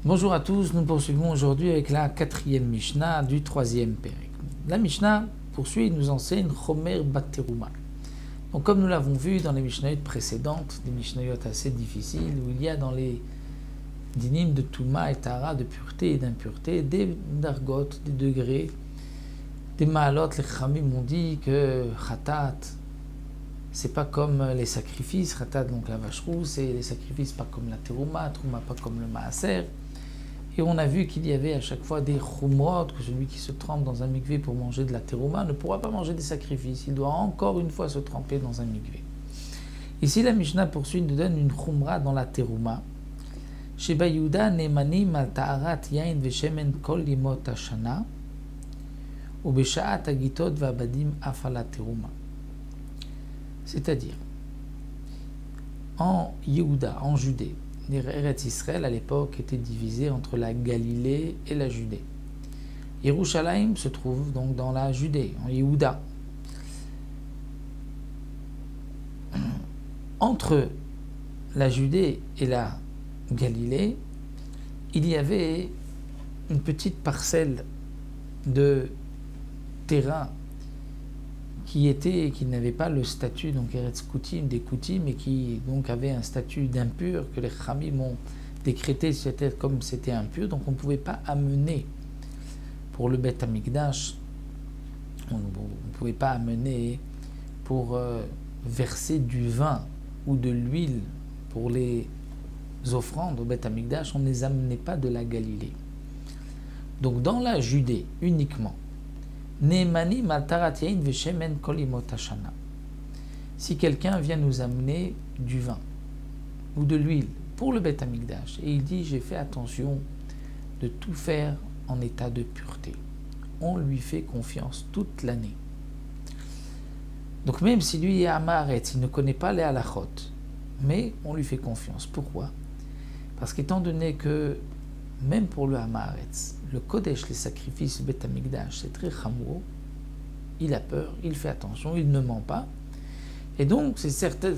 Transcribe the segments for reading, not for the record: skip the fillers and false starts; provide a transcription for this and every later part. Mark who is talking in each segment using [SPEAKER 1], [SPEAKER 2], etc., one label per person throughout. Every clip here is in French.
[SPEAKER 1] Bonjour à tous, nous poursuivons aujourd'hui avec la 4e Mishnah du 3e Pérec. La Mishnah poursuit et nous enseigne Chomer Bat Teruma. Donc comme nous l'avons vu dans les Mishnayot précédentes, des Mishnayot assez difficiles, où il y a dans les dynimes de Touma et Tara, de pureté et d'impureté, des dargot, des degrés, des ma'alot. Les Khamim m'ont dit que Khatat, c'est pas comme les sacrifices, Khatat donc la vache rousse, et les sacrifices pas comme la Teruma, Teruma pas comme le Maaser. Et on a vu qu'il y avait à chaque fois des chumrot, que celui qui se trempe dans un mikvé pour manger de la terouma ne pourra pas manger des sacrifices. Il doit encore une fois se tremper dans un mikvé. Ici, la Mishnah poursuit, nous donne une chumra dans la terouma. Sheba Yehuda nemanim al ta'arat yain veshemen kol limot hashana ubesha'at hagitot va'abadim afala terouma. C'est-à-dire, en Yehuda, en Judée, les Eretz Israël à l'époque étaient divisés entre la Galilée et la Judée. Yerushalayim se trouve donc dans la Judée, en Yehuda. Entre la Judée et la Galilée, il y avait une petite parcelle de terrain qui n'avait pas le statut donc Eretz Koutim, des Koutim, et qui donc avait un statut d'impur que les Khamim ont décrété comme c'était impur, donc on ne pouvait pas amener pour le Beth Amikdash, on ne pouvait pas amener pour verser du vin ou de l'huile pour les offrandes au Beth Amikdash, on ne les amenait pas de la Galilée. Donc dans la Judée uniquement, si quelqu'un vient nous amener du vin ou de l'huile pour le Beth Amikdash et il dit j'ai fait attention de tout faire en état de pureté, on lui fait confiance toute l'année. Donc même si lui est Amaretz, il ne connaît pas les halachot, mais on lui fait confiance. Pourquoi? Parce qu'étant donné que même pour le Hamaretz, le Kodesh, les sacrifices, le Beth Amikdash, c'est très chamour, il a peur, il fait attention, il ne ment pas. Et donc, c'est certain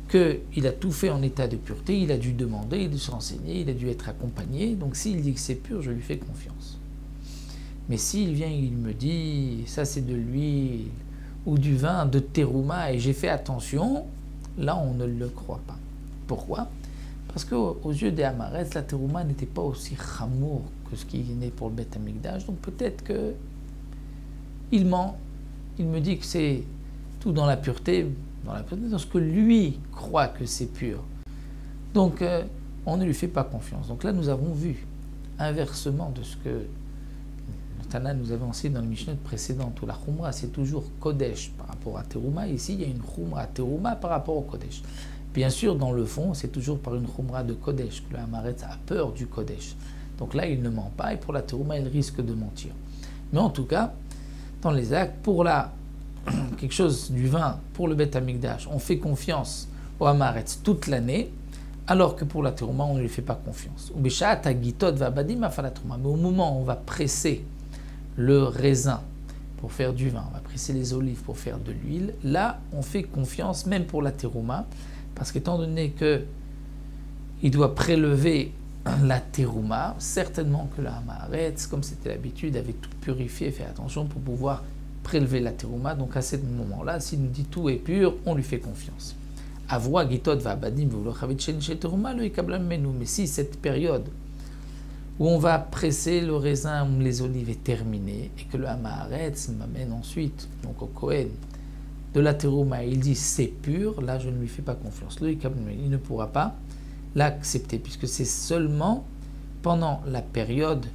[SPEAKER 1] qu'il a tout fait en état de pureté, il a dû demander, il a dû se renseigner, il a dû être accompagné. Donc, s'il dit que c'est pur, je lui fais confiance. Mais s'il vient et il me dit, ça c'est de l'huile ou du vin de terouma et j'ai fait attention, là, on ne le croit pas. Pourquoi? Parce qu'aux yeux des Hamaretz, la terouma n'était pas aussi chamour que ce qui est né pour le Beth Amikdash. Donc peut-être qu'il ment, il me dit que c'est tout dans la pureté, dans ce que lui croit que c'est pur. Donc on ne lui fait pas confiance. Donc là nous avons vu inversement de ce que le Tana nous avait enseigné dans le Mishnah précédent, où la chumra c'est toujours Kodesh par rapport à terouma. Ici il y a une chumra terouma par rapport au Kodesh. Bien sûr, dans le fond, c'est toujours par une chumra de Kodesh que le Hamaretz a peur du Kodesh. Donc là, il ne ment pas, et pour la terouma, il risque de mentir. Mais en tout cas, dans les actes, pour quelque chose du vin, pour le Beth Amikdash, on fait confiance au Hamaretz toute l'année, alors que pour la terouma, on ne lui fait pas confiance. Mais au moment où on va presser le raisin pour faire du vin, on va presser les olives pour faire de l'huile, là, on fait confiance même pour la terouma, parce qu'étant donné qu'il doit prélever la terouma, certainement que le Hamaretz, comme c'était l'habitude, avait tout purifié, fait attention pour pouvoir prélever la terouma. Donc à ce moment-là, s'il nous dit tout est pur, on lui fait confiance. Avroa gitot va abadim terouma le ikablam menu. Mais si cette période où on va presser le raisin ou les olives est terminée et que le Hamaretz m'amène ensuite donc au Kohen de la terouma, il dit c'est pur, là je ne lui fais pas confiance. Le ikablam menu, il ne pourra pas l'accepter, puisque c'est seulement pendant la période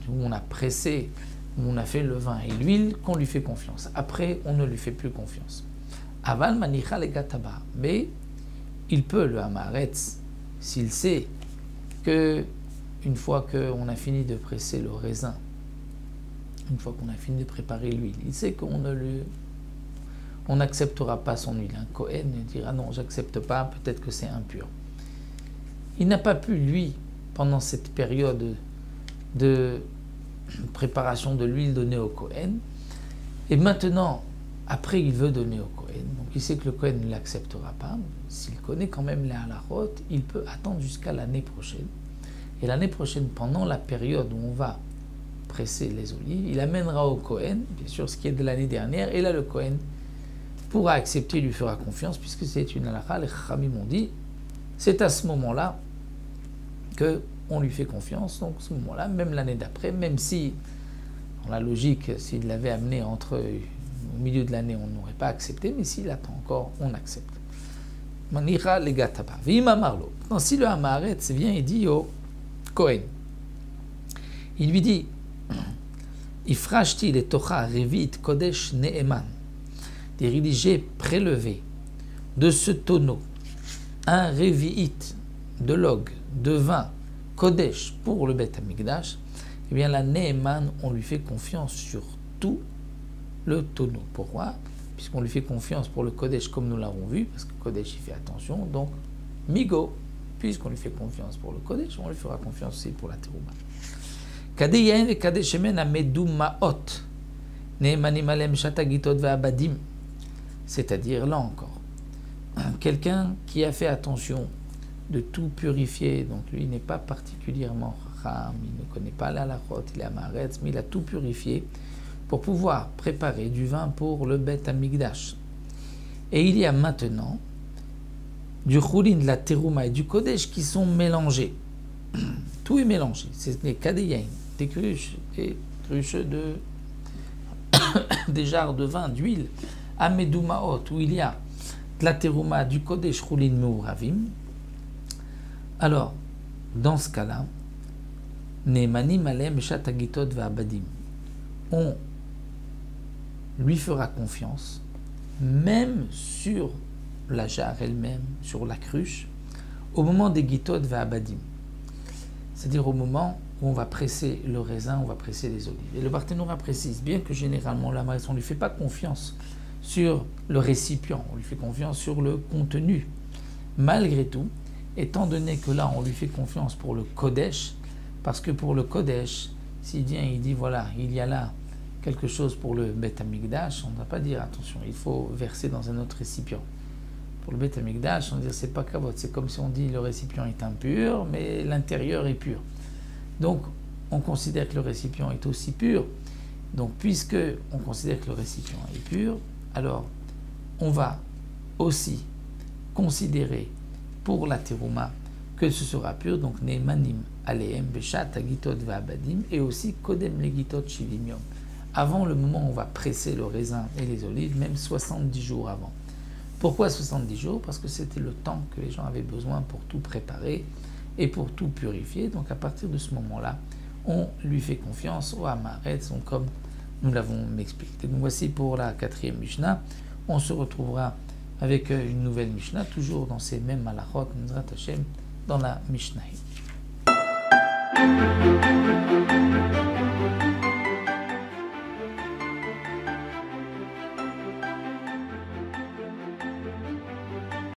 [SPEAKER 1] où on a pressé, où on a fait le vin et l'huile, qu'on lui fait confiance. Après, on ne lui fait plus confiance. Aval manicha legataba, mais il peut, le Hamaretz, s'il sait que une fois qu'on a fini de presser le raisin, une fois qu'on a fini de préparer l'huile, il sait qu'on n'acceptera pas son huile. Un Kohen dira non, j'accepte pas, peut-être que c'est impur. Il n'a pas pu, lui, pendant cette période de préparation de l'huile, donner au Kohen. Et maintenant, après, il veut donner au Kohen. Donc il sait que le Kohen ne l'acceptera pas. S'il connaît quand même les halachot, il peut attendre jusqu'à l'année prochaine. Et l'année prochaine, pendant la période où on va presser les olives, il amènera au Kohen, bien sûr ce qui est de l'année dernière, et là le Kohen pourra accepter, lui fera confiance, puisque c'est une halakha. Les Chachamim m'ont dit, c'est à ce moment-là qu'on lui fait confiance. Donc à ce moment-là, même l'année d'après, même si, dans la logique, s'il l'avait amené au milieu de l'année, on n'aurait pas accepté, mais s'il attend encore, on accepte. Manira le gataba. Vima marlo. Si le Hamaretz vient et dit au Kohen, il lui dit, Ifrashti le tocha revit kodesh ne'eman. J'ai prélevé de ce tonneau un revi'it de log, de vin, kodesh pour le Beth Amikdash. Eh bien, la Ne'eman, on lui fait confiance sur tout le tonneau. Pourquoi? Puisqu'on lui fait confiance pour le kodesh comme nous l'avons vu, parce que kodesh il fait attention, donc migo, puisqu'on lui fait confiance pour le kodesh, on lui fera confiance aussi pour la terouma. Kadeyain et kadeshemen amedou ma'ot, ne'emanim alem shatagitot ve'abadim. C'est-à-dire, là encore, quelqu'un qui a fait attention de tout purifier, donc lui n'est pas particulièrement chacham, il ne connaît pas la halachot, il est amaretz, mais il a tout purifié pour pouvoir préparer du vin pour le Beth Amikdash. Et il y a maintenant du choulin, de la terouma et du kodesh qui sont mélangés. Tout est mélangé. C'est les kadeyain, des cruches et cruches de des jarres de vin, d'huile, amedou ma'ot, où il y a de la terouma, du kodesh choulin meuravim. Alors, dans ce cas-là, ne'emanim alem shat hagitot ve'abadim. On lui fera confiance, même sur la jarre elle-même, sur la cruche, au moment des gitot ve'abadim. C'est-à-dire au moment où on va presser le raisin, on va presser les olives. Et le Barthénoura précise bien que généralement, la maïs, on ne lui fait pas confiance sur le récipient, on lui fait confiance sur le contenu. Malgré tout, étant donné que là, on lui fait confiance pour le kodesh, parce que pour le kodesh, s'il vient, il dit, voilà, il y a là quelque chose pour le Beth Amikdash, on ne va pas dire, attention, il faut verser dans un autre récipient. Pour le Beth Amikdash, on va dire, c'est pas kavod, c'est comme si on dit, le récipient est impur, mais l'intérieur est pur. Donc, on considère que le récipient est aussi pur. Donc, puisque on considère que le récipient est pur, alors, on va aussi considérer pour la terouma que ce sera pur, donc ne'emanim alehem beshat hagitot ve'abadim, et aussi kodem legitot shivim yom. Avant le moment où on va presser le raisin et les olives, même 70 jours avant. Pourquoi 70 jours? Parce que c'était le temps que les gens avaient besoin pour tout préparer et pour tout purifier. Donc à partir de ce moment-là, on lui fait confiance au Hamaretz, comme nous l'avons expliqué. Donc voici pour la 4e Mishnah. On se retrouvera avec une nouvelle Mishnah, toujours dans ces mêmes halachot, Nizrat Hashem, dans la Mishnah.